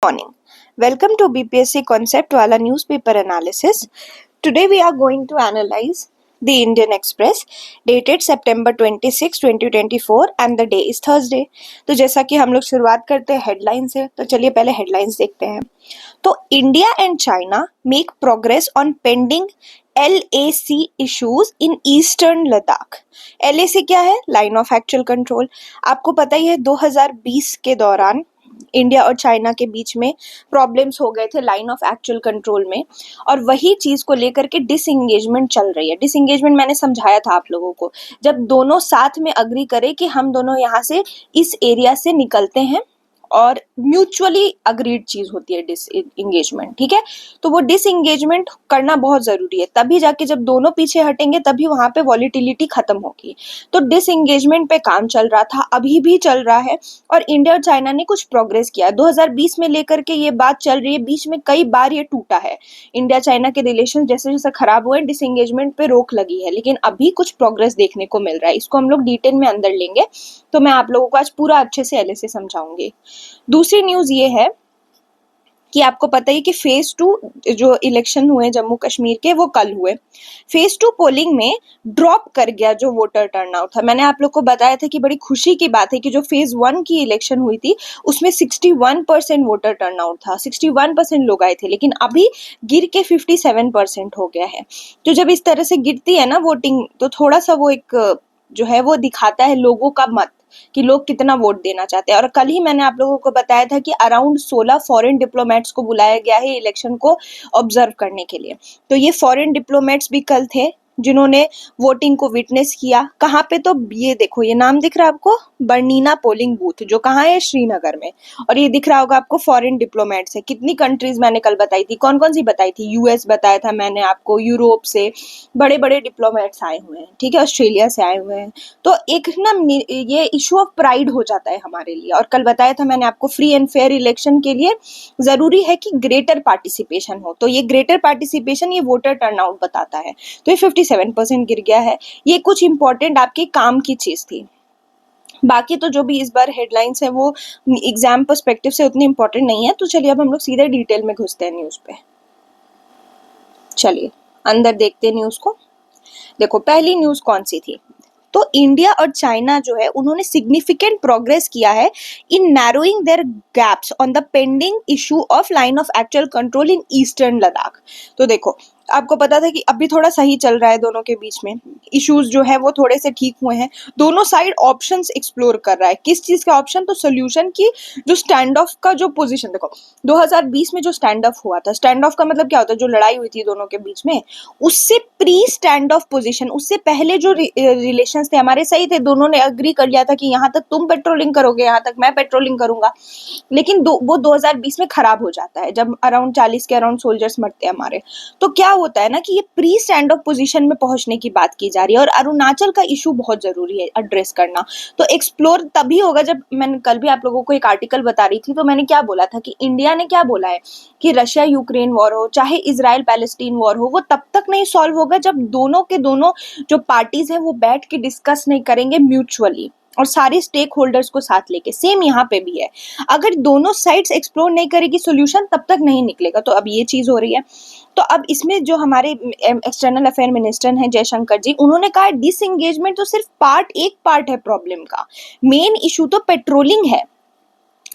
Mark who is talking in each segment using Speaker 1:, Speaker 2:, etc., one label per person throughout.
Speaker 1: Morning. Welcome to BPSC Concept Wala Newspaper Analysis. Today we are going to analyze the Indian Express dated September 26, 2024 and the day is Thursday. तो जैसा कि हम लोग शुरुआत करते हैं हेडलाइन से, तो चलिए पहले हेडलाइंस देखते हैं. तो India and China make progress on pending LAC issues in eastern Ladakh. LAC क्या है? Line of actual control. आपको पता ही है 2020 के दौरान इंडिया और चाइना के बीच में प्रॉब्लम्स हो गए थे लाइन ऑफ एक्चुअल कंट्रोल में, और वही चीज को लेकर के डिसएंगेजमेंट चल रही है. डिसएंगेजमेंट मैंने समझाया था आप लोगों को, जब दोनों साथ में अग्री करें कि हम दोनों यहाँ से इस एरिया से निकलते हैं, और म्यूचुअली अग्रीड चीज होती है डिसएंगेजमेंट. ठीक है, तो वो डिसएंगेजमेंट करना बहुत जरूरी है, तभी जाके जब दोनों पीछे हटेंगे तभी वहां पे वॉलिटिलिटी खत्म होगी. तो डिसएंगेजमेंट पे काम चल रहा था, अभी भी चल रहा है, और इंडिया और चाइना ने कुछ प्रोग्रेस किया. 2020 में लेकर के ये बात चल रही है, बीच में कई बार ये टूटा है. इंडिया चाइना के रिलेशन जैसे जैसे खराब हुए, डिसएंगेजमेंट पे रोक लगी है, लेकिन अभी कुछ प्रोग्रेस देखने को मिल रहा है. इसको हम लोग डिटेल में अंदर लेंगे, तो मैं आप लोगों को आज पूरा अच्छे से एलएसी समझाऊंगी. दूसरी न्यूज ये है कि आपको पता ही कि फेज 2 जो इलेक्शन हुए जम्मू कश्मीर के, वो कल हुए. फेज 2 पोलिंग में ड्रॉप कर गया जो वोटर टर्नआउट था. मैंने आप लोग को बताया था कि बड़ी खुशी की बात है कि जो फेज 1 की इलेक्शन हुई थी उसमें 61% वोटर टर्नआउट था, 61% लोग आए थे, लेकिन अभी गिर के 57% हो गया है. तो जब इस तरह से गिरती है ना वोटिंग, तो थोड़ा सा वो एक जो है वो दिखाता है लोगों का मत कि लोग कितना वोट देना चाहते हैं. और कल ही मैंने आप लोगों को बताया था कि अराउंड 16 फॉरेन डिप्लोमेट्स को बुलाया गया है इलेक्शन को ऑब्जर्व करने के लिए. तो ये फॉरेन डिप्लोमेट्स भी कल थे जिन्होंने वोटिंग को विटनेस किया. कहाँ पे? तो ये देखो, ये नाम दिख रहा है आपको, बर्नीना पोलिंग बूथ, जो कहाँ है? श्रीनगर में. और ये दिख रहा होगा आपको फॉरेन डिप्लोमेट्स है. कितनी कंट्रीज मैंने कल बताई थी, कौन कौन सी बताई थी? यूएस बताया था मैंने आपको, यूरोप से बड़े बड़े डिप्लोमेट्स आए हुए हैं. ठीक है, ऑस्ट्रेलिया से आए हुए हैं. तो एक ना ये इशू ऑफ प्राइड हो जाता है हमारे लिए. और कल बताया था मैंने आपको, फ्री एंड फेयर इलेक्शन के लिए जरूरी है कि ग्रेटर पार्टिसिपेशन हो. तो ये ग्रेटर पार्टिसिपेशन ये वोटर टर्नआउट बताता है. तो ये 57% गिर गया है. ये कुछ इंपॉर्टेंट आपके काम की चीज थी. बाकी तो जो भी इस बार हेडलाइंस है वो एग्जाम पर्सपेक्टिव से उतनी इंपॉर्टेंट नहीं है. तो चलिए अब हम लोग सीधे डिटेल में घुसते हैं न्यूज पे. चलिए अंदर देखते हैं न्यूज को. देखो पहली न्यूज कौन सी थी, तो इंडिया और चाइना जो है उन्होंने सिग्निफिकेंट प्रोग्रेस किया है in narrowing their gaps on the pending issue of line of actual control in eastern Ladakh. तो देखो आपको पता था कि अभी थोड़ा सही चल रहा है दोनों के बीच में, इश्यूज जो है वो थोड़े से ठीक हुए हैं. दोनों साइड ऑप्शंस एक्सप्लोर कर रहा है. किस चीज का ऑप्शन? तो सोल्यूशन की जो स्टैंड ऑफ का जो पोजीशन, देखो 2020 में जो स्टैंड ऑफ हुआ था, स्टैंड ऑफ का मतलब क्या होता है? जो लड़ाई हुई थी दोनों के बीच में, उससे प्री स्टैंड ऑफ पोजीशन, उससे पहले जो रिलेशंस थे हमारे सही थे. दोनों ने अग्री कर लिया था कि यहाँ तक तुम पेट्रोलिंग करोगे, यहाँ तक मैं पेट्रोलिंग करूंगा. लेकिन वो 2020 में खराब हो जाता है जब अराउंड 40 के अराउंड सोल्जर्स मरते हैं हमारे. तो क्या होता है ना कि ये प्री स्टैंड ऑफ पोजीशन में पहुंचने की बात की जा रही है. और अरुणाचल का इशू बहुत जरूरी है एड्रेस करना. तो एक्सप्लोर तभी होगा जब, मैंने कल भी आप लोगों को एक आर्टिकल बता रही थी, तो मैंने क्या बोला था कि इंडिया ने क्या बोला है कि रशिया यूक्रेन वॉर हो, चाहे इजराइल पैलेस्टीन वॉर हो, वो तब तक नहीं सॉल्व होगा जब दोनों के दोनों जो पार्टीज हैं वो बैठ के डिस्कस नहीं करेंगे म्यूचुअली, और सारे स्टेक होल्डर्स को साथ लेके. सेम यहाँ पे भी है, अगर दोनों साइड्स एक्सप्लोर नहीं करेगी सोल्यूशन, तब तक नहीं निकलेगा. तो अब ये चीज हो रही है. तो अब इसमें जो हमारे एक्सटर्नल अफेयर मिनिस्टर हैं जयशंकर जी, उन्होंने कहा डिसएंगेजमेंट तो सिर्फ एक पार्ट है प्रॉब्लम का, मेन इशू तो पेट्रोलिंग है.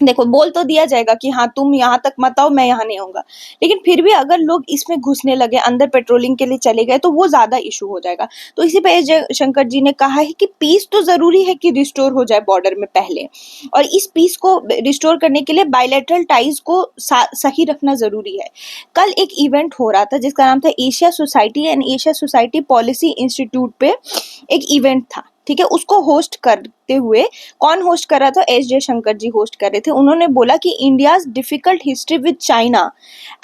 Speaker 1: देखो बोल तो दिया जाएगा कि हाँ तुम यहाँ तक मत आओ, मैं यहाँ नहीं आऊंगा, लेकिन फिर भी अगर लोग इसमें घुसने लगे, अंदर पेट्रोलिंग के लिए चले गए, तो वो ज्यादा इशू हो जाएगा. तो इसी पे जयशंकर जी ने कहा है कि पीस तो जरूरी है कि रिस्टोर हो जाए बॉर्डर में पहले, और इस पीस को रिस्टोर करने के लिए बायलैटरल टाइज को सही रखना जरूरी है. कल एक इवेंट हो रहा था जिसका नाम था Asia society and Asia society policy institute पे एक इवेंट था. ठीक है, उसको होस्ट करते हुए, कौन होस्ट कर रहा था? एस जयशंकर जी होस्ट कर रहे थे. उन्होंने बोला कि India's difficult history with China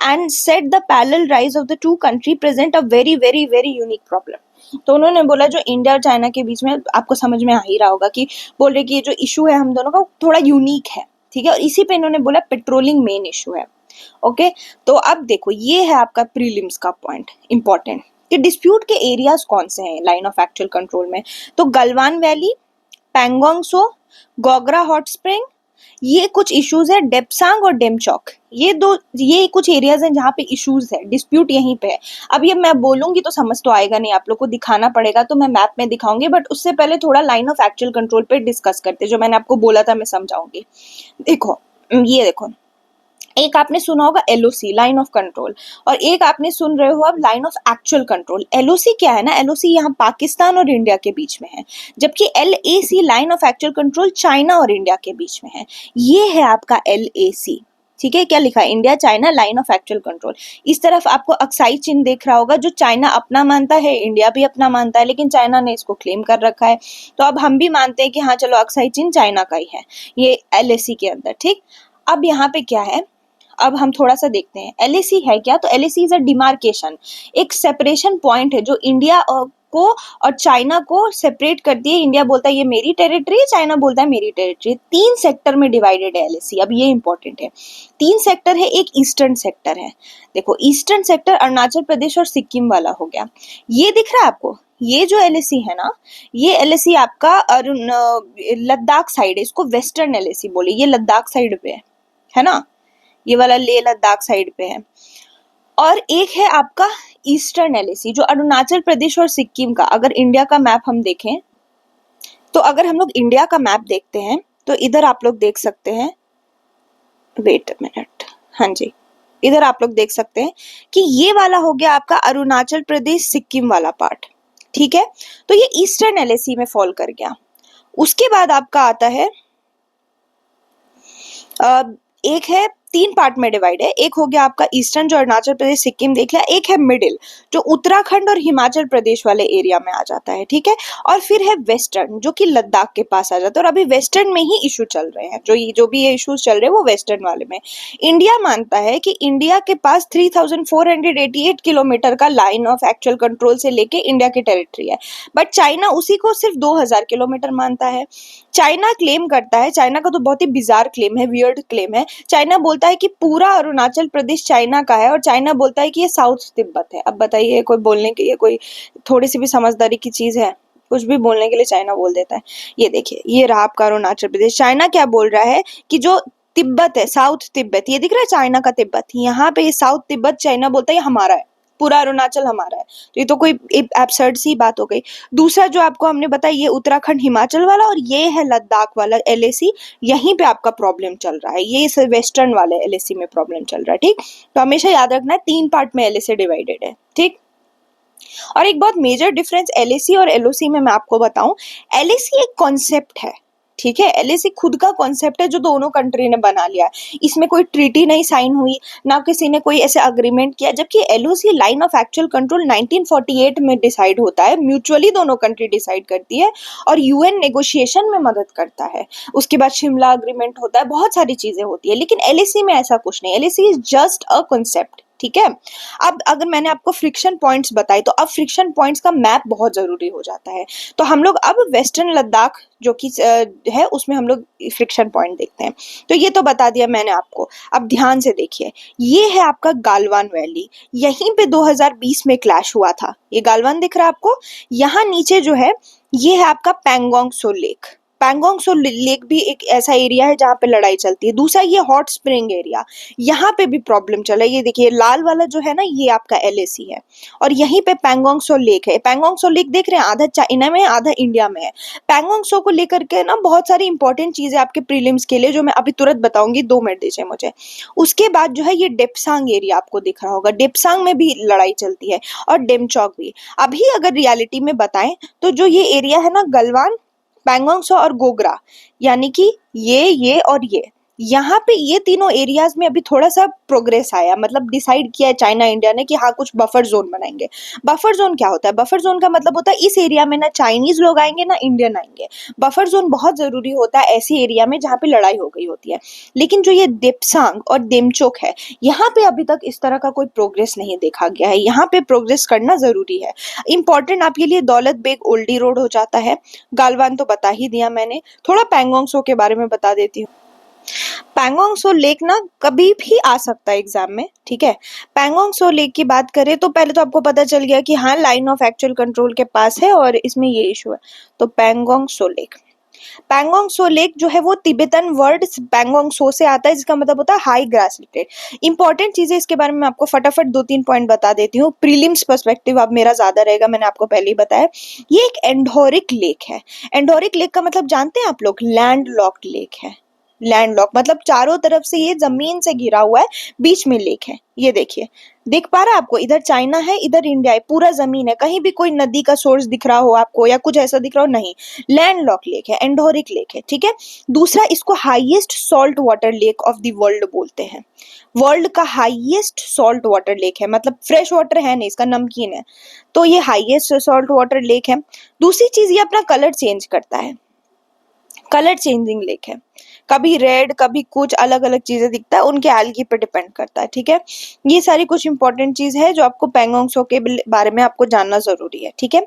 Speaker 1: and set the parallel rise of the two country present a very very very unique problem. तो उन्होंने बोला जो इंडिया और चाइना के बीच में, आपको समझ में आ ही रहा होगा कि बोल रहे कि ये जो इशू है हम दोनों का थोड़ा यूनिक है. ठीक है, और इसी पे इन्होंने बोला पेट्रोलिंग मेन इशू है. ओके, तो अब देखो ये है आपका प्रीलिम्स का पॉइंट इंपॉर्टेंट कि डिस्प्यूट के एरियाज कौन से हैं लाइन ऑफ एक्चुअल कंट्रोल में. तो गलवान वैली, पैंगोंग सो, गोगरा हॉट स्प्रिंग, ये कुछ इश्यूज है डेप्सांग और डेमचौक, ये कुछ एरियाज हैं जहाँ पे इश्यूज है, डिस्प्यूट यहीं पे है। अब ये मैं बोलूंगी तो समझ तो आएगा नहीं, आप लोग को दिखाना पड़ेगा, तो मैं मैप में दिखाऊंगी, बट उससे पहले थोड़ा लाइन ऑफ एक्चुअल कंट्रोल पे डिस्कस करते, जो मैंने आपको बोला था मैं समझाऊंगी। देखो, ये देखो, एक आपने सुना होगा एलओसी, लाइन ऑफ कंट्रोल, और एक आपने सुन रहे हो अब line of actual control. LOC क्या है ना, एलओसी यहाँ पाकिस्तान और इंडिया के बीच में है, जबकि LAC line of actual control China और इंडिया के बीच में है। ये है आपका एलएसी, ठीक है। क्या लिखा है, India China line of actual control. इस तरफ आपको अक्साई चिन्ह देख रहा होगा, जो चाइना अपना मानता है, इंडिया भी अपना मानता है, लेकिन चाइना ने इसको क्लेम कर रखा है। तो अब हम भी मानते हैं कि हाँ चलो अक्साई चिन्ह चाइना का ही है, ये एलएसी के अंदर, ठीक। अब यहाँ पे क्या है, अब हम थोड़ा सा देखते हैं एलएसी है क्या। तो एलएसी इज अ डिमार्केशन, एक सेपरेशन पॉइंट है जो इंडिया को और चाइना को सेपरेट करती है। इंडिया बोलता है ये मेरी टेरिटरी है, चाइना बोलता है मेरी टेरिटरी है। 3 सेक्टर में डिवाइडेड है एलएसी। अब ये इंपॉर्टेंट है, 3 सेक्टर है, एक ईस्टर्न सेक्टर है। देखो ईस्टर्न सेक्टर अरुणाचल प्रदेश और सिक्किम वाला हो गया। ये दिख रहा है आपको, ये जो एलएसी है ना, ये एलएसी आपका लद्दाख साइड है, इसको वेस्टर्न एलएसी बोले, ये लद्दाख साइड पे है ना, ये वाला लेह लद्दाख साइड पे है। और एक है आपका ईस्टर्न एलएसी जो अरुणाचल प्रदेश और सिक्किम का। अगर इंडिया का मैप हम देखें, तो अगर हम लोग इंडिया का मैप देखते हैं तो इधर आप लोग देख सकते हैं, वेट अ मिनट, हाँ जी, इधर आप लोग देख सकते हैं कि ये वाला हो गया आपका अरुणाचल प्रदेश सिक्किम वाला पार्ट, ठीक है। तो ये ईस्टर्न एलएसी में फॉल कर गया। उसके बाद आपका आता है एक है, 3 पार्ट में डिवाइड है। एक हो गया आपका ईस्टर्न जो अरुणाचल प्रदेश सिक्किम देख लिया, एक है मिडिल जो उत्तराखंड और हिमाचल प्रदेश वाले एरिया में आ जाता है, ठीक है। और फिर है वेस्टर्न जो कि लद्दाख के पास आ जाता है। और अभी वेस्टर्न में ही इशू चल रहे हैं, जो भी ये इश्यूज चल रहे हैं वो वेस्टर्न वाले में। इंडिया मानता है कि इंडिया के पास 3488 किलोमीटर का लाइन ऑफ एक्चुअल कंट्रोल से लेके इंडिया की टेरिटरी है, बट चाइना उसी को सिर्फ 2000 किलोमीटर मानता है। चाइना क्लेम करता है, चाइना का तो बहुत ही बिजार क्लेम है, वियर्ड क्लेम है। चाइना बोलता है कि पूरा अरुणाचल प्रदेश चाइना का है, और चाइना बोलता है कि ये साउथ तिब्बत है। अब बताइए, कोई बोलने के, ये कोई थोड़ी सी भी समझदारी की चीज है? कुछ भी बोलने के लिए चाइना बोल देता है। ये देखिए, ये रहा आपका अरुणाचल प्रदेश। चाइना क्या बोल रहा है कि जो तिब्बत है, साउथ तिब्बत, ये दिख रहा है चाइना का तिब्बत, यहाँ पे ये साउथ तिब्बत चाइना बोलता है ये हमारा है, पूरा अरुणाचल हमारा है। तो ये तो कोई एब्सर्ड सी बात हो गई। दूसरा जो आपको हमने बताया, ये उत्तराखंड हिमाचल वाला, और ये है लद्दाख वाला एलएसी। यहीं पे आपका प्रॉब्लम चल रहा है, ये वेस्टर्न वाले एलएसी में प्रॉब्लम चल रहा है, ठीक। तो हमेशा याद रखना है 3 पार्ट में एलएसी डिवाइडेड है, ठीक। और एक बहुत मेजर डिफरेंस एलएसी और एलओसी में मैं आपको बताऊं, एलएसी एक कॉन्सेप्ट है, ठीक है। एलएसी खुद का कॉन्सेप्ट है जो दोनों कंट्री ने बना लिया है। इसमें कोई ट्रीटी नहीं साइन हुई, ना किसी ने कोई ऐसे अग्रीमेंट किया। जबकि LOC line of actual control 1948 में डिसाइड होता है, म्यूचुअली दोनों कंट्री डिसाइड करती है, और यूएन नेगोशिएशन में मदद करता है। उसके बाद शिमला अग्रीमेंट होता है, बहुत सारी चीजें होती है। लेकिन एलएसी में ऐसा कुछ नहीं, LAC is just a concept, ठीक है। अब अगर मैंने आपको फ्रिक्शन पॉइंट्स बताए, तो अब फ्रिक्शन पॉइंट्स का मैप बहुत जरूरी हो जाता है। तो हम लोग अब वेस्टर्न लद्दाख जो कि है उसमें हम लोग फ्रिक्शन पॉइंट देखते हैं। तो ये तो बता दिया मैंने आपको। अब ध्यान से देखिए, ये है आपका गालवान वैली, यहीं पे 2020 में क्लैश हुआ था। ये गालवान दिख रहा है आपको, यहाँ नीचे जो है ये है आपका पैंगोंग सो लेक। पैंगोंग सो लेक भी एक ऐसा एरिया है जहाँ पे लड़ाई चलती है। दूसरा ये हॉट स्प्रिंग एरिया, यहाँ पे भी प्रॉब्लम चला है। ये देखिए लाल वाला जो है ना, ये आपका एलएसी है, और यहीं पे पैंगोंग सो लेक है। पैंगोंग सो लेक देख रहे हैं, आधा चाइना में है, आधा इंडिया में है। पैंगोंग सो को लेकर के ना बहुत सारी इंपॉर्टेंट चीजें आपके प्रीलिम्स के लिए, जो मैं अभी तुरंत बताऊंगी, 2 मिनट दीजिए मुझे। उसके बाद जो है ये डेप्सांग एरिया आपको दिख रहा होगा, डेप्सांग में भी लड़ाई चलती है, और डेमचौक भी। अभी अगर रियलिटी में बताएं तो जो ये एरिया है ना, गलवान, पैंगोंग सो और गोगरा, यानी कि ये और ये, यहाँ पे ये तीनों एरियाज में अभी थोड़ा सा प्रोग्रेस आया। मतलब डिसाइड किया है चाइना इंडिया ने कि हाँ कुछ बफर जोन बनाएंगे। बफर जोन क्या होता है? बफर जोन का मतलब होता है इस एरिया में ना चाइनीज लोग आएंगे ना इंडियन आएंगे। बफर जोन बहुत जरूरी होता है ऐसी एरिया में जहाँ पे लड़ाई हो गई होती है। लेकिन जो ये देपसांग और डेमचोक है, यहाँ पे अभी तक इस तरह का कोई प्रोग्रेस नहीं देखा गया है। यहाँ पे प्रोग्रेस करना जरूरी है। इंपॉर्टेंट आपके लिए दौलत बेग ओल्डी रोड हो जाता है। गालवान तो बता ही दिया मैंने, थोड़ा पैंगोंग सो के बारे में बता देती हूँ। पैंगोंग सो लेक ना कभी भी आ सकता है एग्जाम में, ठीक है। पैंगोंग सो लेक की बात करें तो पहले तो आपको पता चल गया कि हाँ लाइन ऑफ एक्चुअल कंट्रोल के पास है और इसमें ये इशू है। तो पैंगोंग सो लेक, पैंगोंग सो लेक जो है वो तिब्बतन वर्ड पैंगोंग सो से आता है, जिसका मतलब होता है हाई ग्रासलेटेड। इंपॉर्टेंट चीजें इसके बारे में मैं आपको फटाफट 2-3 पॉइंट बता देती हूँ। प्रीलिम्स पर्सपेक्टिव अब मेरा ज्यादा रहेगा, मैंने आपको पहले ही बताया। ये एक एंडोरिक लेक है। एंडोरिक लेक का मतलब जानते हैं आप लोग? लैंड लॉक्ड लेक है। लैंड लॉक मतलब चारों तरफ से ये जमीन से घिरा हुआ है, बीच में लेक है। ये देखिए, दिख पा रहा है आपको? इधर चाइना है, इधर इंडिया है, पूरा जमीन है। कहीं भी कोई नदी का सोर्स दिख रहा हो आपको या कुछ ऐसा दिख रहा हो? नहीं, लैंड लॉक लेक है, एंडोरिक लेक है, ठीक है। दूसरा, इसको highest salt water lake of the world बोलते हैं। वर्ल्ड का हाईएस्ट सॉल्ट वाटर लेक है, मतलब फ्रेश वाटर है नहीं, इसका नमकीन है, तो ये हाईएस्ट सॉल्ट वाटर लेक है। दूसरी चीज, ये अपना कलर चेंज करता है, कलर चेंजिंग लेक है। कभी रेड, कभी कुछ अलग अलग चीजें दिखता है, उनके एल्गी पे डिपेंड करता है, ठीक है। ये सारी कुछ इंपॉर्टेंट चीज है जो आपको पैंगोंग सो के बारे में आपको जानना जरूरी है, ठीक है।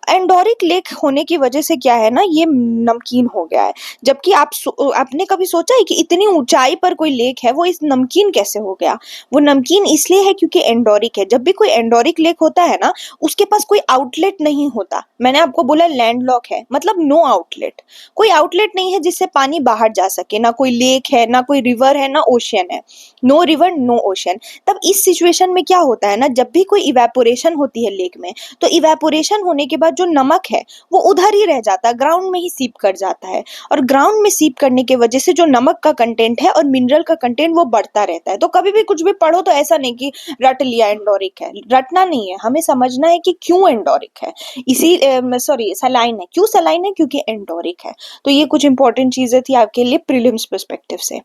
Speaker 1: एंडोरिक लेक होने की वजह से क्या है ना, ये नमकीन हो गया है। जबकि आपने कभी सोचा है कि इतनी ऊंचाई पर कोई लेक है, वो इस नमकीन कैसे हो गया? वो नमकीन इसलिए है क्योंकि एंडोरिक है। जब भी कोई एंडोरिक लेक होता है ना, उसके पास कोई आउटलेट नहीं होता। मैंने आपको बोला लैंडलॉक है, मतलब नो आउटलेट, कोई आउटलेट नहीं है जिससे पानी बाहर जा सके। ना कोई लेक है, ना कोई रिवर है, ना ओशियन है। No river, no ocean. तब इस सिचुएशन में क्या होता है ना, जब भी कोई इवेपोरेशन होती है लेक में, तो इवेपोरेशन होने के बाद जो नमक है वो उधर ही रह जाता है, ग्राउंड में ही सीप कर जाता है। और ग्राउंड में सीप करने की वजह से जो नमक का कंटेंट है और मिनरल का कंटेंट वो बढ़ता रहता है। तो कभी भी कुछ भी पढ़ो तो ऐसा नहीं कि रट लिया एंडोरिक है, रटना नहीं है, हमें समझना है कि क्यों एंडोरिक है। इसी सॉरी सलाइन है, क्यों सलाइन है? क्योंकि एंडोरिक है। तो ये कुछ इंपॉर्टेंट चीजें थी आपके लिए प्रीलिम्स पर्सपेक्टिव से।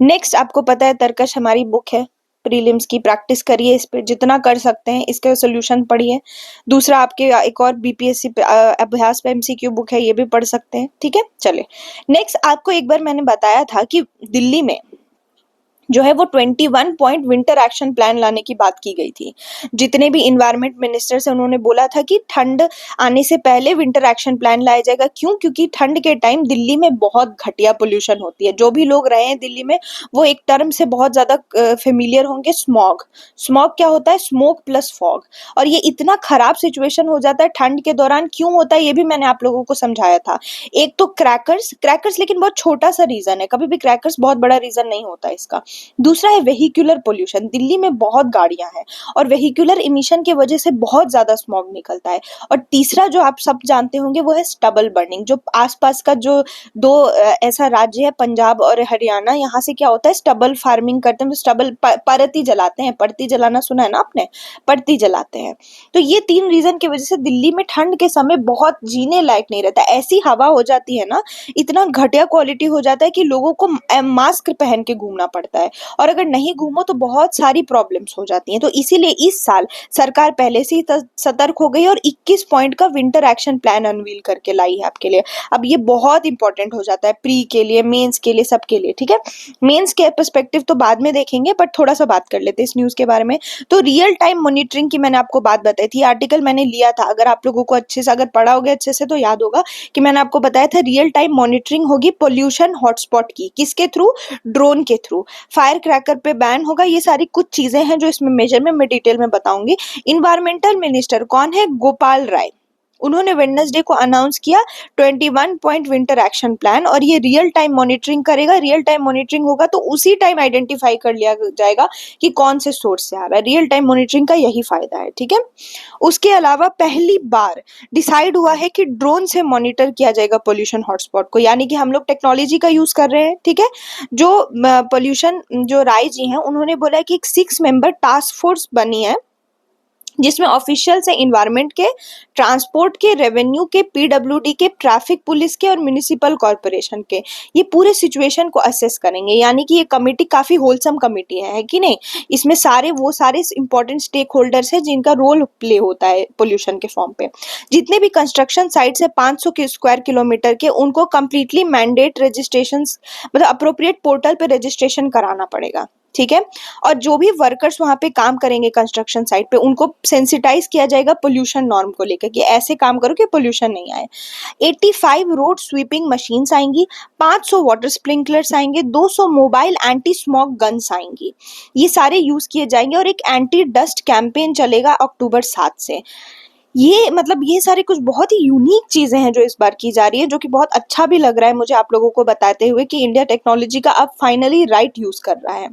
Speaker 1: नेक्स्ट, आपको पता है तर्कश हमारी बुक है प्रीलिम्स की, प्रैक्टिस करिए इस पे जितना कर सकते हैं, इसके सोल्यूशन पढ़िए। दूसरा, आपके एक और बीपीएससी अभ्यास पे एमसीक्यू बुक है, ये भी पढ़ सकते हैं, ठीक है। चले नेक्स्ट, आपको एक बार मैंने बताया था कि दिल्ली में जो है वो 21 पॉइंट विंटर एक्शन प्लान लाने की बात की गई थी। जितने भी इन्वायरमेंट मिनिस्टर्स हैं उन्होंने बोला था कि ठंड आने से पहले विंटर एक्शन प्लान लाया जाएगा। क्यों? क्योंकि ठंड के टाइम दिल्ली में बहुत घटिया पोल्यूशन होती है। जो भी लोग रहे हैं दिल्ली में वो एक टर्म से बहुत ज्यादा फेमिलियर होंगे, स्मॉग। स्मॉग क्या होता है? Smoke plus fog. और ये इतना खराब सिचुएशन हो जाता है ठंड के दौरान। क्यों होता है ये भी मैंने आप लोगों को समझाया था। एक तो क्रैकर्स लेकिन बहुत छोटा सा रीजन है, कभी भी क्रैकर्स बहुत बड़ा रीजन नहीं होता इसका। दूसरा है वेहिकुलर पोल्यूशन। दिल्ली में बहुत गाड़ियां हैं और वेहिकुलर इमिशन की वजह से बहुत ज्यादा स्मॉग निकलता है। और तीसरा जो आप सब जानते होंगे वो है स्टबल बर्निंग। जो आसपास का जो दो ऐसा राज्य है, पंजाब और हरियाणा, यहाँ से क्या होता है, स्टबल फार्मिंग करते हैं, तो स्टबल परती जलाते हैं। परती जलाना सुना है ना आपने? परती जलाते हैं। तो ये 3 रीजन की वजह से दिल्ली में ठंड के समय बहुत जीने लायक नहीं रहता। ऐसी हवा हो जाती है ना, इतना घटिया क्वालिटी हो जाता है कि लोगों को मास्क पहन के घूमना पड़ता है। और अगर नहीं घूमो तो बहुत सारी प्रॉब्लम्स हो जाती हैं। तो इसीलिए इस साल सरकार पहले से ही सतर्क हो गई और 21 पॉइंट का विंटर एक्शन प्लान अनवील करके लाई है आपके लिए। अब ये बहुत इंपॉर्टेंट हो जाता है प्री के लिए, मेंस के लिए, सबके लिए, ठीक है। मेंस के पर्सपेक्टिव तो बाद में देखेंगे, बट थोड़ा सा बात कर लेते हैं इस न्यूज के बारे में। तो रियल टाइम मॉनिटरिंग की मैंने आपको बात बताई थी, आर्टिकल मैंने लिया था। अगर आप लोगों को अच्छे से अगर पढ़ा होगा अच्छे से तो याद होगा कि मैंने आपको बताया था रियल टाइम मॉनिटरिंग होगी पोल्यूशन हॉटस्पॉट की। किसके थ्रू? ड्रोन के थ्रू। फायर क्रैकर पे बैन होगा। ये सारी कुछ चीजें हैं जो इसमें मेजर में मैं डिटेल में बताऊंगी। इन्वायरमेंटल मिनिस्टर कौन है? गोपाल राय। उन्होंने वेडनेसडे को अनाउंस किया 21 पॉइंट विंटर एक्शन प्लान, और ये रियल टाइम मॉनिटरिंग करेगा। रियल टाइम मॉनिटरिंग होगा तो उसी टाइम आइडेंटिफाई कर लिया जाएगा कि कौन से सोर्स से आ रहा है। रियल टाइम मॉनिटरिंग का यही फायदा है, ठीक है। उसके अलावा पहली बार डिसाइड हुआ है कि ड्रोन से मॉनिटर किया जाएगा पोल्यूशन हॉटस्पॉट को, यानी कि हम लोग टेक्नोलॉजी का यूज कर रहे हैं, ठीक है। जो पोल्यूशन जो राय जी हैं उन्होंने बोला है कि एक 6 मेंबर टास्क फोर्स बनी है जिसमें ऑफिशियल से इन्वायरमेंट के, ट्रांसपोर्ट के, रेवेन्यू के, पीडब्ल्यूडी के, ट्रैफिक पुलिस के और म्युनिसिपल कॉर्पोरेशन के, ये पूरे सिचुएशन को असेस करेंगे। यानी कि ये कमेटी काफी होलसम कमेटी है कि नहीं? इसमें वो सारे इंपॉर्टेंट स्टेक होल्डर्स हैं जिनका रोल प्ले होता है पोल्यूशन के फॉर्म पे। जितने भी कंस्ट्रक्शन साइट्स है 500 के स्क्वायर किलोमीटर के, उनको कंप्लीटली मैंडेट रजिस्ट्रेशन, मतलब अप्रोप्रिएट पोर्टल पे रजिस्ट्रेशन कराना पड़ेगा, ठीक है। और जो भी वर्कर्स वहां पे काम करेंगे कंस्ट्रक्शन साइट पे, उनको सेंसिटाइज किया जाएगा पोल्यूशन नॉर्म को लेकर कि ऐसे काम करो कि पोल्यूशन नहीं आए। 85 रोड स्वीपिंग मशीन्स आएंगी, 500 वाटर स्प्रिंकलर्स आएंगे, 200 मोबाइल एंटी स्मॉग गन्स आएंगी। ये सारे यूज किए जाएंगे और एक एंटी डस्ट कैंपेन चलेगा अक्टूबर 7 से। ये मतलब ये सारी कुछ बहुत ही यूनिक चीजें हैं जो इस बार की जा रही है, जो कि बहुत अच्छा भी लग रहा है मुझे आप लोगों को बताते हुए कि इंडिया टेक्नोलॉजी का अब फाइनली राइट यूज कर रहा है।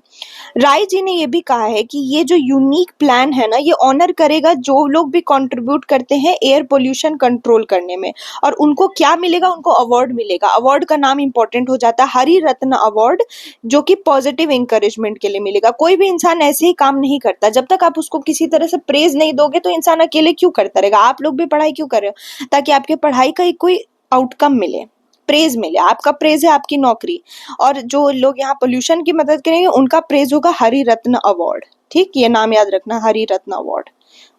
Speaker 1: राय जी ने ये भी कहा है कि ये जो यूनिक प्लान है ना, ये ऑनर करेगा जो लोग भी कंट्रीब्यूट करते हैं एयर पोल्यूशन कंट्रोल करने में। और उनको क्या मिलेगा? उनको अवार्ड मिलेगा। अवार्ड का नाम इंपॉर्टेंट हो जाता है हरि रत्न अवार्ड, जो कि पॉजिटिव इंकरेजमेंट के लिए मिलेगा। कोई भी इंसान ऐसे ही काम नहीं करता, जब तक आप उसको किसी तरह से प्रेज नहीं दोगे तो इंसान अकेले क्यों करता रहेगा। आप लोग भी पढ़ाई क्यों कर रहे हो? ताकि आपके पढ़ाई का एक कोई आउटकम मिले, प्रेज मिले। आपका प्रेज है आपकी नौकरी, और जो लोग यहाँ पोल्यूशन की मदद करेंगे उनका प्रेज होगा हरि रत्न अवार्ड। ठीक, ये नाम याद रखना, हरि रत्न अवार्ड।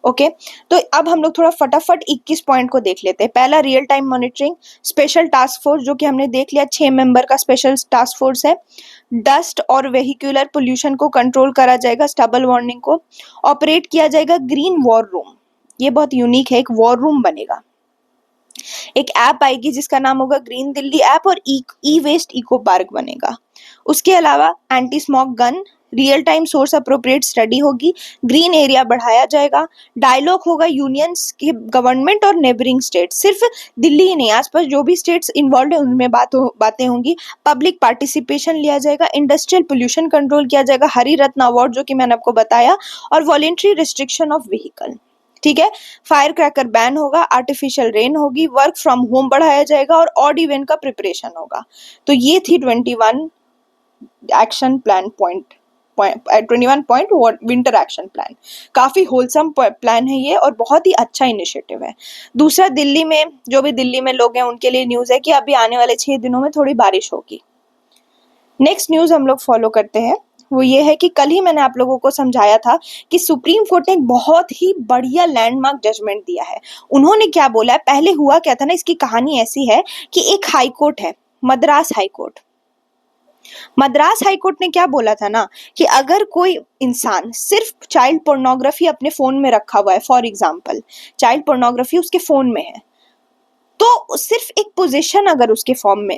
Speaker 1: ओके, तो अब हम लोग थोड़ा फटाफट 21 पॉइंट को देख लेते हैं। पहला, real time monitoring special task force, जो कि हमने देख लिया 6 मेंबर का स्पेशल टास्क फोर्स है। डस्ट और वेहिकुलर पोल्यूशन को कंट्रोल करा जाएगा, स्टबल वार्निंग को। ऑपरेट किया जाएगा ग्रीन वॉर रूम, ये बहुत यूनिक है, एक वॉर रूम बनेगा। एक ऐप आएगी जिसका नाम होगा ग्रीन दिल्ली ऐप, और ई वेस्ट इको पार्क बनेगा। उसके अलावा anti smoke gun, real time source appropriate study होगी, ग्रीन एरिया बढ़ाया जाएगा। डायलॉग होगा यूनियंस के, गवर्नमेंट और नेबरिंग स्टेट, सिर्फ दिल्ली ही नहीं, आसपास जो भी स्टेट्स इन्वॉल्व है उनमें बातें होंगी। पब्लिक पार्टिसिपेशन लिया जाएगा। इंडस्ट्रियल पोल्यूशन कंट्रोल किया जाएगा, हरि रत्न अवार्ड जो कि मैंने आपको बताया। और वॉलेंट्री रिस्ट्रिक्शन ऑफ व्हीकल, ठीक है। फायर क्रैकर बैन होगा, आर्टिफिशियल रेन होगी, वर्क फ्रॉम होम बढ़ाया जाएगा, और ऑड इवेंट का प्रिपरेशन होगा। तो ये थी 21 action plan point 21 point winter action plan. काफी होलसम प्लान है ये, और बहुत ही अच्छा इनिशिएटिव है। दूसरा, दिल्ली में जो भी दिल्ली में लोग हैं उनके लिए न्यूज है कि अभी आने वाले 6 दिनों में थोड़ी बारिश होगी। नेक्स्ट न्यूज हम लोग फॉलो करते हैं, वो ये है कि कल ही मैंने आप लोगों को समझाया था कि सुप्रीम कोर्ट ने एक बहुत ही बढ़िया लैंडमार्क जजमेंट दिया है। उन्होंने क्या बोला है, पहले हुआ क्या था ना, इसकी कहानी ऐसी है कि एक हाई कोर्ट है, Madras high court. Madras high court ने क्या बोला था ना, कि अगर कोई इंसान सिर्फ चाइल्ड पोर्नोग्राफी अपने फोन में रखा हुआ है, फॉर एग्जाम्पल चाइल्ड पोर्नोग्राफी उसके फोन में है, तो सिर्फ एक पोजीशन अगर उसके फॉर्म में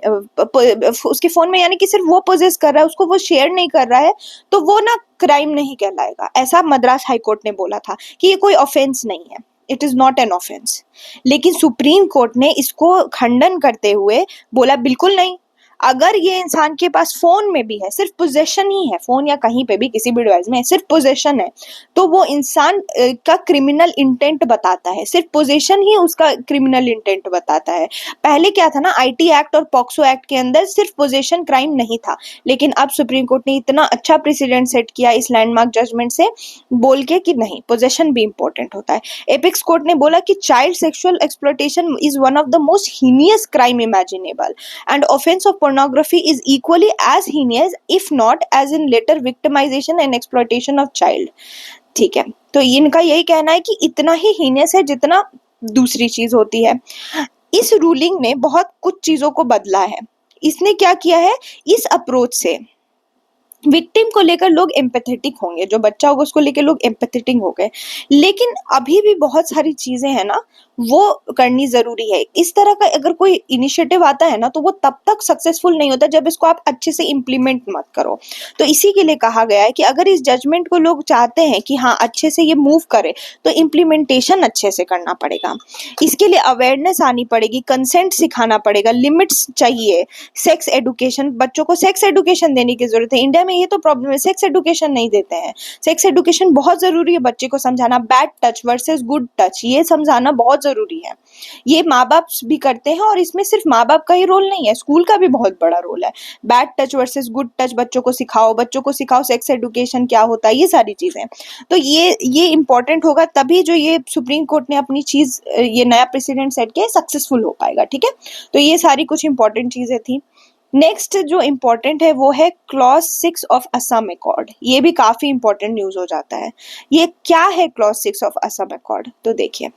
Speaker 1: उसके फोन में, यानी कि सिर्फ वो पोजेस कर रहा है, उसको वो शेयर नहीं कर रहा है, तो वो ना क्राइम नहीं कहलाएगा। ऐसा मद्रास हाई कोर्ट ने बोला था कि ये कोई ऑफेंस नहीं है, it is not an offence. लेकिन सुप्रीम कोर्ट ने इसको खंडन करते हुए बोला बिल्कुल नहीं, अगर ये इंसान के पास फोन में भी है, सिर्फ पोजेशन ही है, फोन या कहीं पे भी किसी भी डिवाइस में सिर्फ पोजेशन है, तो वो इंसान का क्रिमिनल इंटेंट बताता है। सिर्फ पोजेशन ही उसका क्रिमिनल इंटेंट बताता है। पहले क्या था ना, आईटी एक्ट और पॉक्सो एक्ट के अंदर सिर्फ पोजेशन क्राइम नहीं था, लेकिन अब सुप्रीम कोर्ट ने इतना अच्छा प्रेसिडेंट सेट किया इस लैंडमार्क जजमेंट से, बोल के कि नहीं, पोजेशन भी इंपॉर्टेंट होता है। एपेक्स कोर्ट ने बोला कि child sexual exploitation is one of the most heinous crime imaginable, and offense of pornography is equally as heinous if not as in later victimization and exploitation of child। ठीक है, तो इनका यही कहना है कि इतना ही हीनियस है जितना दूसरी चीज होती है। इस रूलिंग ने बहुत कुछ चीजों को बदला है। इसने क्या किया है, इस अप्रोच से विक्टिम को लेकर लोग एम्पैथेटिक होंगे, जो बच्चा होगा उसको लेकर लोग एम्पैथेटिक हो गए। लेकिन अभी भी बहुत सारी चीजें हैं ना, वो करनी जरूरी है। इस तरह का अगर कोई इनिशिएटिव आता है ना, तो वो तब तक सक्सेसफुल नहीं होता जब इसको आप अच्छे से इम्प्लीमेंट मत करो। तो इसी के लिए कहा गया है कि अगर इस जजमेंट को लोग चाहते हैं कि हाँ अच्छे से ये मूव करे, तो इम्प्लीमेंटेशन अच्छे से करना पड़ेगा। इसके लिए अवेयरनेस आनी पड़ेगी, कंसेंट सिखाना पड़ेगा, लिमिट्स चाहिए, सेक्स एडुकेशन, बच्चों को सेक्स एडुकेशन देने की जरूरत है। इंडिया में ये तो प्रॉब्लम है, सेक्स एडुकेशन नहीं देते हैं। सेक्स एडुकेशन बहुत जरूरी है, बच्चे को समझाना, bad touch versus good touch, ये समझाना बहुत जरूरी है। ये माँ बाप भी करते हैं, और इसमें सिर्फ माँ बाप का ही रोल नहीं है, स्कूल का भी बहुत बड़ा रोल है। Bad touch versus good touch बच्चों को सिखाओ सेक्स एडुकेशन क्या होता है, ये सारी चीजें। तो ये इंपॉर्टेंट होगा, तभी जो ये सुप्रीम कोर्ट ने अपनी चीज, ये नया प्रेसिडेंट सेट किया, सक्सेसफुल हो पाएगा। ठीक है, तो ये सारी कुछ इंपॉर्टेंट चीजें थी। नेक्स्ट जो इम्पोर्टेंट है वो है क्लॉज 6 ऑफ असम अकॉर्ड। ये भी काफी इंपॉर्टेंट न्यूज हो जाता है। ये क्या है क्लॉज 6 ऑफ असम अकॉर्ड? तो देखिए,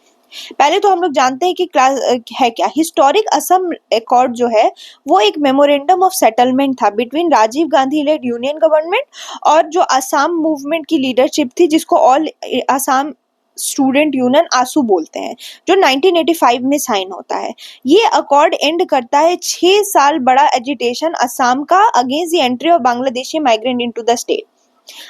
Speaker 1: पहले तो हम लोग जानते हैं कि क्लास है क्या। हिस्टोरिक असम अकॉर्ड जो है वो एक मेमोरेंडम ऑफ सेटलमेंट था between Rajiv Gandhi led union government और जो असम मूवमेंट की लीडरशिप थी, जिसको all Assam student union AASU बोलते हैं, जो 1985 में साइन होता है। ये अकॉर्ड एंड करता है 6 साल बड़ा एजिटेशन असम का against the entry of Bangladeshi migrant into the state.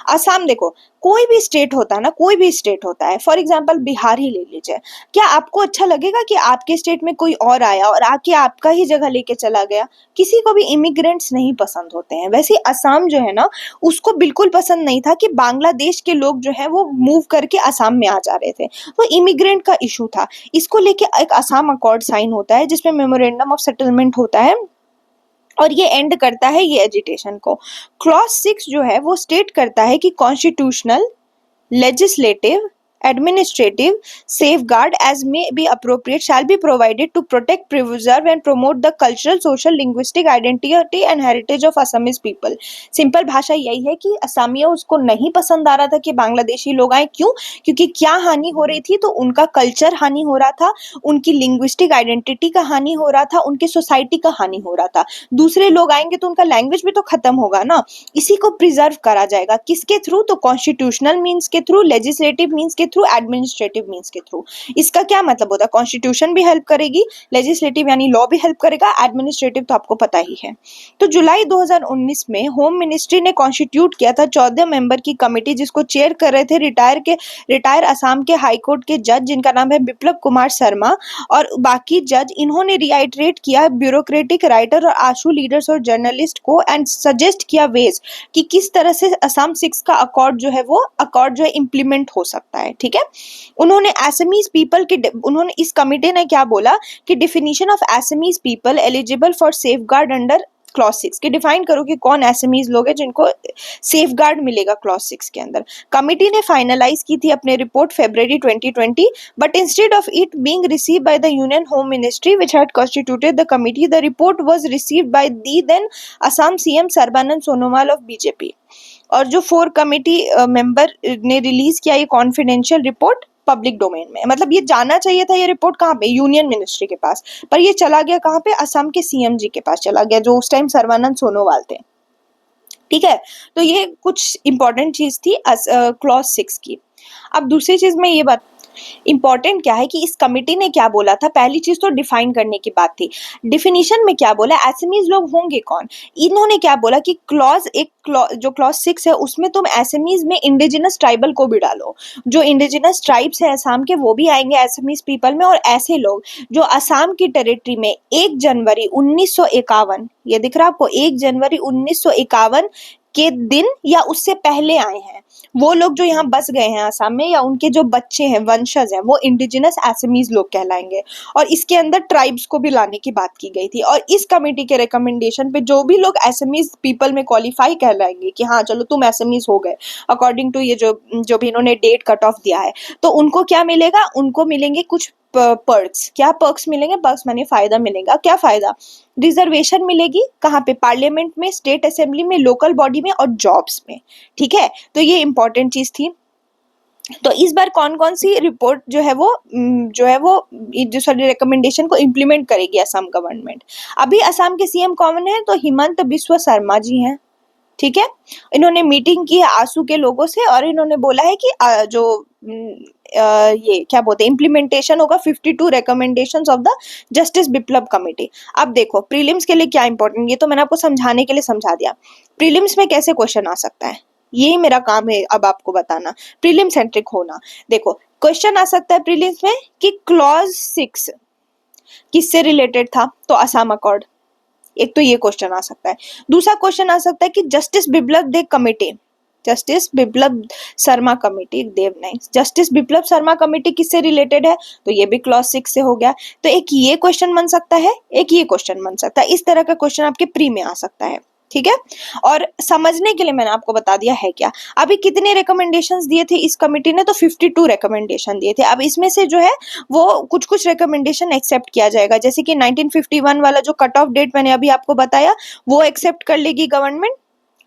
Speaker 1: Assam देखो, कोई भी स्टेट होता है ना, कोई भी स्टेट होता है, फॉर एग्जांपल बिहार ही ले लीजिए, क्या आपको अच्छा लगेगा कि आपके स्टेट में कोई और आया और आके आपका ही जगह लेके चला गया? किसी को भी इमिग्रेंट्स नहीं पसंद होते हैं। वैसे असम जो है ना, उसको बिल्कुल पसंद नहीं था कि बांग्लादेश के लोग जो है वो मूव करके असम में आ जा रहे थे, तो इमिग्रेंट का इशू था। इसको लेके एक असम अकॉर्ड साइन होता है जिसमें मेमोरेंडम ऑफ सेटलमेंट होता है, और ये एंड करता है ये एजिटेशन को। क्लॉज 6 जो है वो स्टेट करता है कि constitutional, legislative, administrative safeguard as may be appropriate shall be provided to protect, preserve and promote the cultural, social, linguistic identity and heritage of Assamese people। Simple भाषा यही है कि असमिया उसको नहीं पसंद आ रहा था कि बांग्लादेशी लोग आए। क्यों? क्योंकि क्या हानि हो रही थी? तो उनका कल्चर हानि हो रहा था, उनकी लिंग्विस्टिक आइडेंटिटी का हानि हो रहा था, उनकी सोसाइटी का हानि हो रहा था। दूसरे लोग आएंगे तो उनका लैंग्वेज भी तो खत्म होगा ना। इसी को प्रिजर्व करा जाएगा, किसके थ्रू? तो कॉन्स्टिट्यूशनल मीन्स के थ्रू, लेजिस्लेटिव मीन्स के थ्रू, एडमिनिस्ट्रेटिव मीन्स के थ्रू। इसका क्या मतलब होता है? कॉन्स्टिट्यूशन भी हेल्प करेगी, लेजिस्लेटिव यानी लॉ भी हेल्प करेगा, एडमिनिस्ट्रेटिव तो आपको पता ही है। तो जुलाई 2019 में होम मिनिस्ट्री ने कॉन्स्टिट्यूट किया था 14 मेंबर की कमेटी, जिसको चेयर कर रहे थे रिटायर असम के हाईकोर्ट के जज जिनका नाम है बिप्लब कुमार शर्मा और बाकी जज। इन्होंने रिआइटरेट किया ब्यूरोक्रेटिक राइटर और आशु लीडर्स और जर्नलिस्ट को एंड सजेस्ट किया वेज कि किस तरह से असम 6 का अकॉर्ड जो है इम्प्लीमेंट हो सकता है। ठीक है, उन्होंने एसमीज पीपल के उन्होंने इस कमिटी ने क्या बोला कि definition of एसमीज people eligible for safeguard under clause 6 की डिफाइन करो कि कौन एसएमईज लोग हैं जिनको सेफगार्ड मिलेगा क्लॉज 6 के अंदर। कमिटी ने फाइनलाइज की थी अपने report February 2020, but instead of it being received by the union home ministry which had constituted the committee, the report was received by the then Assam CM Sarbananda Sonowal of BJP. और जो 4 committee member ने release किया ये confidential report public domain में, मतलब ये जाना चाहिए था ये रिपोर्ट कहाँ पे? यूनियन मिनिस्ट्री के पास, पर ये चला गया कहाँ पे? असम के सीएम जी के पास चला गया, जो उस टाइम सर्बानंद सोनोवाल थे। ठीक है, तो ये कुछ इंपॉर्टेंट चीज थी क्लॉज 6 की। अब दूसरी चीज में ये बात इंपॉर्टेंट क्या है कि इस कमिटी ने क्या बोला था? पहली चीज तो डिफाइन करने की बात थी। डिफिनीशन में क्या बोला? एसएमईज लोग होंगे कौन? इन्होंने क्या बोला कि जो क्लॉज 6 है उसमें तुम एसएमईज में इंडिजिनस ट्राइबल को भी डालो, जो इंडिजिनस ट्राइब्स है असम के वो भी आएंगे एसएमईज पीपल में, और ऐसे लोग जो असम की टेरिटरी में 1 जनवरी 1951, ये दिख रहा है आपको, 1 जनवरी 1951 के दिन या उससे पहले आए हैं, वो लोग जो यहाँ बस गए हैं असम में, या उनके जो बच्चे हैं, वंशज हैं, वो इंडिजिनस एसएमईज लोग कहलाएंगे। और इसके अंदर ट्राइब्स को भी लाने की बात की गई थी। और इस कमेटी के रिकमेंडेशन पे जो भी लोग एसएमईज पीपल में क्वालिफाई कहलाएंगे कि हाँ चलो तुम एसएमईज हो गए अकॉर्डिंग टू ये जो भी इन्होंने डेट कट ऑफ दिया है, तो उनको क्या मिलेगा? उनको मिलेंगे कुछ पर्क्स। क्या पर्क्स मिलेंगे? पर्क्स माने फायदा मिलेगा। क्या फायदा? रिजर्वेशन मिलेगी कहाँ पे? पार्लियामेंट में, स्टेट असेंबली में, लोकल बॉडी में और जॉब्स में। ठीक है, तो ये इंपॉर्टेंट चीज थी। तो इस बार कौन कौन सी रिपोर्ट जो है वो जो सारी रिकमेंडेशन को इम्प्लीमेंट करेगी असम गवर्नमेंट? अभी असम के सीएम कौन है? तो हिमंत बिस्वा शर्मा जी हैं। ठीक है, इन्होंने मीटिंग की है आसू के लोगों से और इन्होंने बोला है कि ये क्या बोलते हैं, इम्प्लीमेंटेशन होगा 52 recommendations of the justice Biplab committee. अब देखो प्रीलिम्स के लिए क्या इंपॉर्टेंट, ये तो मैंने आपको समझाने के लिए समझा दिया। प्रीलिम्स में कैसे क्वेश्चन आ सकता है, ये मेरा काम है अब आपको बताना, प्रीलिम सेंट्रिक होना। देखो क्वेश्चन आ सकता है प्रीलिम्स में कि क्लॉज 6 किससे रिलेटेड था? तो असम अकॉर्ड, एक तो ये क्वेश्चन आ सकता है। दूसरा क्वेश्चन आ सकता है कि justice Biplab Dev committee, justice Biplab Sharma committee, Dev नहीं, जस्टिस बिप्लब शर्मा कमेटी किससे रिलेटेड है? तो ये भी क्लॉज 6 से हो गया। तो एक ये क्वेश्चन बन सकता है, एक ये क्वेश्चन बन सकता है। इस तरह का क्वेश्चन आपके प्री में आ सकता है। ठीक है, और समझने के लिए मैंने आपको बता दिया है क्या। अभी कितने रिकमेंडेशंस दिए थे इस कमेटी ने? तो 52 रिकमेंडेशन दिए थे। अब इसमें से जो है वो कुछ कुछ रिकमेंडेशन एक्सेप्ट किया जाएगा, जैसे कि 1951 वाला जो कट ऑफ डेट मैंने अभी आपको बताया वो एक्सेप्ट कर लेगी गवर्नमेंट।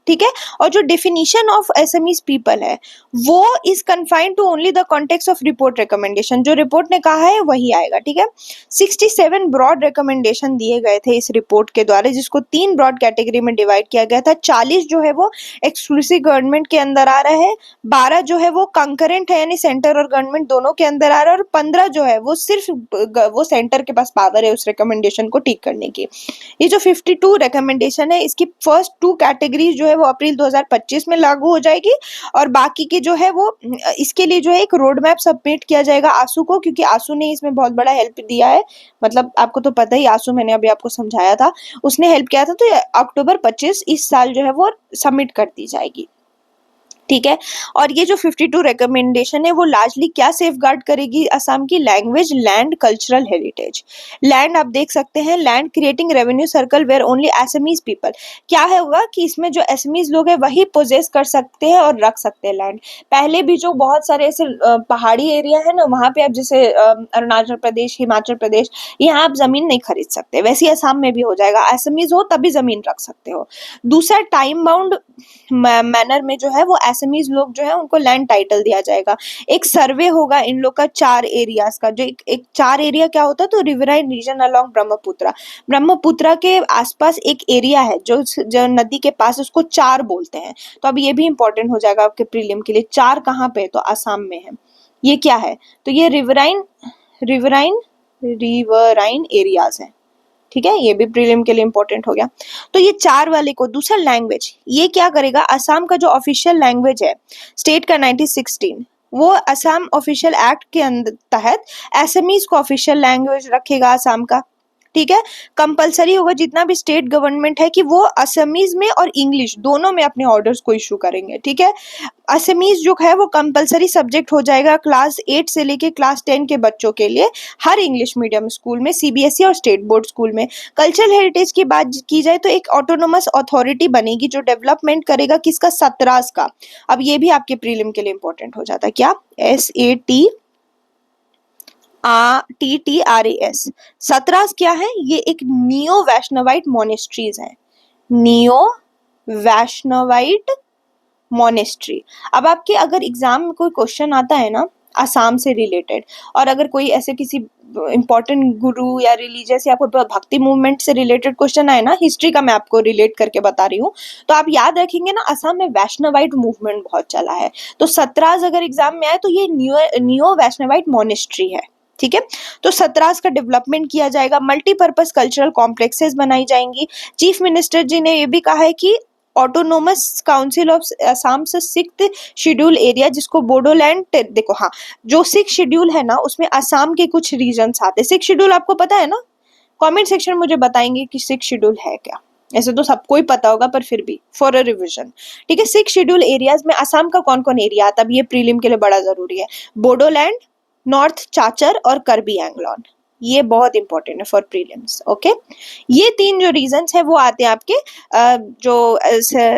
Speaker 1: ठीक है, और जो डेफिनेशन ऑफ एसएमईज पीपल है वो is confined to only the context of report recommendation, जो रिपोर्ट ने कहा है वही आएगा। ठीक है, 67 ब्रॉड रिकमेंडेशन दिए गए थे इस रिपोर्ट के द्वारा, जिसको 3 ब्रॉड कैटेगरी में डिवाइड किया गया था। 40 जो है वो एक्सक्लूसिव गवर्नमेंट के अंदर आ रहा है, 12 जो है वो कंकरेंट है यानी सेंटर और गवर्नमेंट दोनों के अंदर आ रहा है, और 15 जो है वो सिर्फ वो सेंटर के पास पावर है उस रिकमेंडेशन को ठीक करने की। ये जो 52 रिकमेंडेशन है इसकी फर्स्ट 2 कैटेगरीज जो है वो अप्रैल 2025 में लागू हो जाएगी, और बाकी के जो है वो इसके लिए जो है एक रोड मैप सबमिट किया जाएगा आसू को, क्योंकि आसू ने इसमें बहुत बड़ा हेल्प दिया है। मतलब आपको तो पता ही, आसू मैंने अभी आपको समझाया था, उसने हेल्प किया था। तो अक्टूबर 25 इस साल जो है वो सबमिट कर दी जाएगी, ठीक है। और ये जो 52 रिकमेंडेशन है वो लार्जली क्या सेफगार्ड करेगी असम की? Language, land, cultural heritage. Land आप देख सकते हैं, land creating revenue circle where only Assamese people. क्या है होगा कि इसमें जो एसएमईज लोग हैं वही पोजेस कर सकते हैं और रख सकते हैं लैंड। पहले भी जो बहुत सारे ऐसे पहाड़ी एरिया है ना, वहां पे आप जैसे अरुणाचल प्रदेश, हिमाचल प्रदेश, यहाँ आप जमीन नहीं खरीद सकते, वैसे ही असम में भी हो जाएगा, एसएमईज हो तभी जमीन रख सकते हो। दूसरा, टाइम बाउंड मैनर में जो है वो एसएमईज लोग जो है उनको लैंड टाइटल दिया जाएगा। एक सर्वे होगा इन लोग का 4 एरियाज का, जो एक 4 एरिया क्या होता है, तो riverine region along Brahmaputra, Brahmaputra के आसपास एक एरिया है जो नदी के पास, उसको 4 बोलते हैं। तो अब ये भी इंपॉर्टेंट हो जाएगा आपके प्रीलिम के लिए। 4 कहाँ पे? तो आसाम में है। ये क्या है? तो ये रिवराइन रिवराइन एरियाज है, ठीक है। ये भी प्रीलिम के लिए इंपॉर्टेंट हो गया। तो ये 4 वाले को। दूसरा, लैंग्वेज, ये क्या करेगा? असम का जो ऑफिशियल लैंग्वेज है स्टेट का 1916, वो असम ऑफिशियल एक्ट के तहत एसएमईज को ऑफिशियल लैंग्वेज रखेगा असम का, ठीक है। कंपलसरी होगा जितना भी स्टेट गवर्नमेंट है कि वो असमीज में और इंग्लिश दोनों में अपने ऑर्डर्स को इशू करेंगे, ठीक है। असमीज जो है वो कंपलसरी सब्जेक्ट हो जाएगा क्लास 8 से लेके क्लास 10 के बच्चों के लिए, हर इंग्लिश मीडियम स्कूल में, सीबीएसई और स्टेट बोर्ड स्कूल में। कल्चरल हेरिटेज की बात की जाए तो एक ऑटोनोमस अथॉरिटी बनेगी जो डेवलपमेंट करेगा किसका? सतराज का। अब ये भी आपके प्रीलिम के लिए इंपॉर्टेंट हो जाता है। क्या? TTRAS। सतरास क्या है? ये एक नियो वैष्णवाइट मोनेस्ट्रीज है, नियो वैष्णवाइट मोनेस्ट्री। अब आपके अगर एग्जाम में कोई क्वेश्चन आता है ना आसाम से रिलेटेड, और अगर कोई ऐसे किसी इंपॉर्टेंट गुरु या रिलीजियस या कोई भक्ति मूवमेंट से रिलेटेड क्वेश्चन आए ना, हिस्ट्री का मैं आपको रिलेट करके बता रही हूँ, तो आप याद रखेंगे ना असम में वैष्णवाइट मूवमेंट बहुत चला है। तो सतराज अगर एग्जाम में आए तो ये नियो वैष्णवाइट मोनेस्ट्री है, ठीक है। तो सतराज का डेवलपमेंट किया जाएगा, मल्टीपर्पज कल्चरल कॉम्प्लेक्सेस बनाई जाएंगी। चीफ मिनिस्टर जी ने ये भी कहा है कि ऑटोनोमस काउंसिल ऑफ असम से 6th शेड्यूल एरिया, जिसको बोडोलैंड, देखो हाँ, जो 6 शेड्यूल है ना उसमें असम के कुछ रीजन्स आते हैं। 6 शेड्यूल आपको पता है ना? कमेंट सेक्शन में मुझे बताएंगे कि 6 शेड्यूल है क्या। ऐसे तो सबको ही पता होगा पर फिर भी फॉर अ रिविजन, ठीक है। 6 शेड्यूल एरियाज में असम का कौन कौन एरिया आता है? अब ये प्रीलिम के लिए बड़ा जरूरी है। बोडोलैंड, नॉर्थ चाचर और करबी एंग्लोन, ये बहुत इंपॉर्टेंट है फॉर प्रीलिम्स, ओके। ये 3 जो रीजन्स है वो आते हैं आपके जो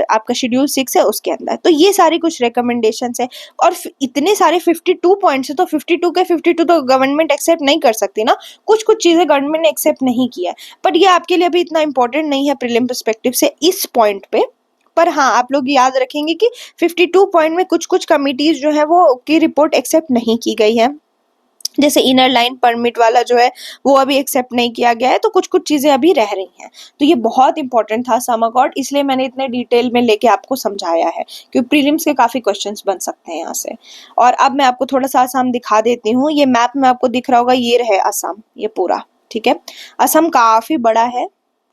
Speaker 1: आपका शेड्यूल 6 है उसके अंदर। तो ये सारी कुछ रिकमेंडेशंस है, और इतने सारे 52 पॉइंट्स है, तो 52 के 52 तो गवर्नमेंट एक्सेप्ट नहीं कर सकती ना, कुछ कुछ चीजें गवर्नमेंट ने एक्सेप्ट नहीं किया है, बट ये आपके लिए अभी इतना इंपॉर्टेंट नहीं है प्रीलिम पर्सपेक्टिव से इस पॉइंट पे। पर हाँ, आप लोग याद रखेंगे कि 52 पॉइंट में कुछ कुछ कमिटीज जो है वो की रिपोर्ट एक्सेप्ट नहीं की गई है, जैसे इनर लाइन परमिट वाला जो है वो अभी एक्सेप्ट नहीं किया गया है, तो कुछ कुछ चीजें अभी रह रही हैं। तो ये बहुत इंपॉर्टेंट था सम अकॉर्ड, इसलिए मैंने इतने डिटेल में लेके आपको समझाया है, क्योंकि प्रीलिम्स के काफी क्वेश्चंस बन सकते हैं यहाँ से। और अब मैं आपको थोड़ा सा असम दिखा देती हूँ। ये मैप में आपको दिख रहा होगा, ये रहे असम, ये पूरा, ठीक है। असम काफी बड़ा है,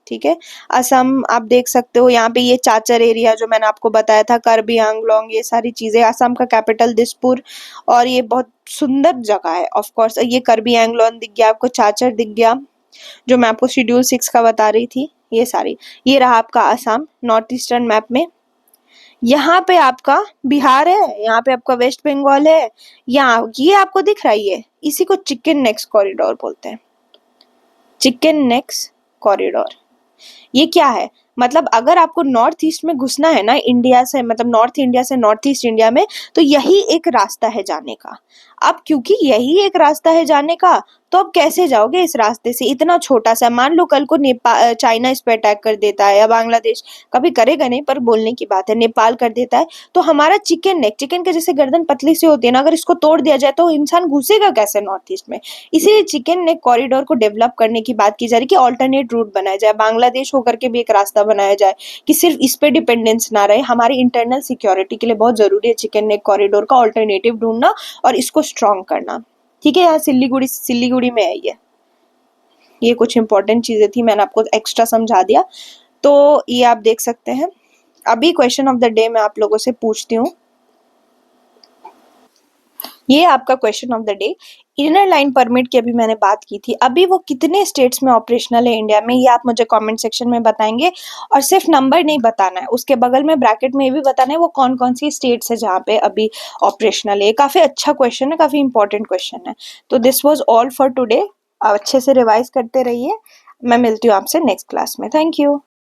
Speaker 1: ठीक है। असम आप देख सकते हो, यहाँ पे ये चाचर एरिया जो मैंने आपको बताया था, करबी आंगलोंग, ये सारी चीजें। असम का कैपिटल दिसपुर, और ये बहुत सुंदर जगह है ऑफ कोर्स। ये करबी एंग्लोंग दिख गया आपको, चाचर दिख गया जो मैं आपको शेड्यूल 6 का बता रही थी, ये सारी। ये रहा आपका असम नॉर्थ ईस्टर्न मैप में। यहाँ पे आपका बिहार है, यहाँ पे आपका वेस्ट बंगाल है, यहाँ ये आपको दिख रही है, इसी को चिकन नेक्स कॉरिडोर बोलते हैं, चिकन नेक्स कॉरिडोर। ये क्या है? मतलब अगर आपको नॉर्थ ईस्ट में घुसना है ना इंडिया से, मतलब नॉर्थ इंडिया से नॉर्थ ईस्ट इंडिया में, तो यही एक रास्ता है जाने का। अब क्योंकि यही एक रास्ता है जाने का, तो अब कैसे जाओगे इस रास्ते से? इतना छोटा सा, मान लो कल को नेपाल, चाइना इस पे अटैक कर देता है, या बांग्लादेश, कभी करेगा नहीं पर बोलने की बात है, नेपाल कर देता है, तो हमारा चिकन नेक, चिकन के जैसे गर्दन पतली सी होती है ना, अगर इसको तोड़ दिया जाए तो इंसान घुसेगा कैसे नॉर्थ ईस्ट में? इसीलिए चिकन नेक कॉरिडोर को डेवलप करने की बात की जा रही है कि ऑल्टरनेट रूट बनाया जाए, बांग्लादेश होकर के भी एक रास्ता बनाया जाए, कि सिर्फ इस पे डिपेंडेंस ना रहे। हमारी इंटरनल सिक्योरिटी के लिए बहुत जरूरी है चिकन नेक कॉरिडोर का ऑल्टरनेटिव ढूंढना और इसको स्ट्रॉन्ग करना, ठीक है। यहाँ सिल्लीगुड़ी में है ये कुछ इंपॉर्टेंट चीजें थी, मैंने आपको एक्स्ट्रा समझा दिया। तो ये आप देख सकते हैं अभी क्वेश्चन ऑफ द डे मैं आप लोगों से पूछती हूँ। ये आपका question of the day. Inner line permit की अभी मैंने बात की थी, अभी वो कितने स्टेट्स में ऑपरेशनल है इंडिया में, ये आप मुझे कमेंट सेक्शन में बताएंगे। और सिर्फ नंबर नहीं बताना है, उसके बगल में ब्रैकेट में ये भी बताना है वो कौन कौन सी स्टेट्स है जहाँ पे अभी ऑपरेशनल है। काफी अच्छा क्वेश्चन है, काफी इंपॉर्टेंट क्वेश्चन है। तो this was all for today. अच्छे से रिवाइज करते रहिए। मैं मिलती हूँ आपसे नेक्स्ट क्लास में। Thank you.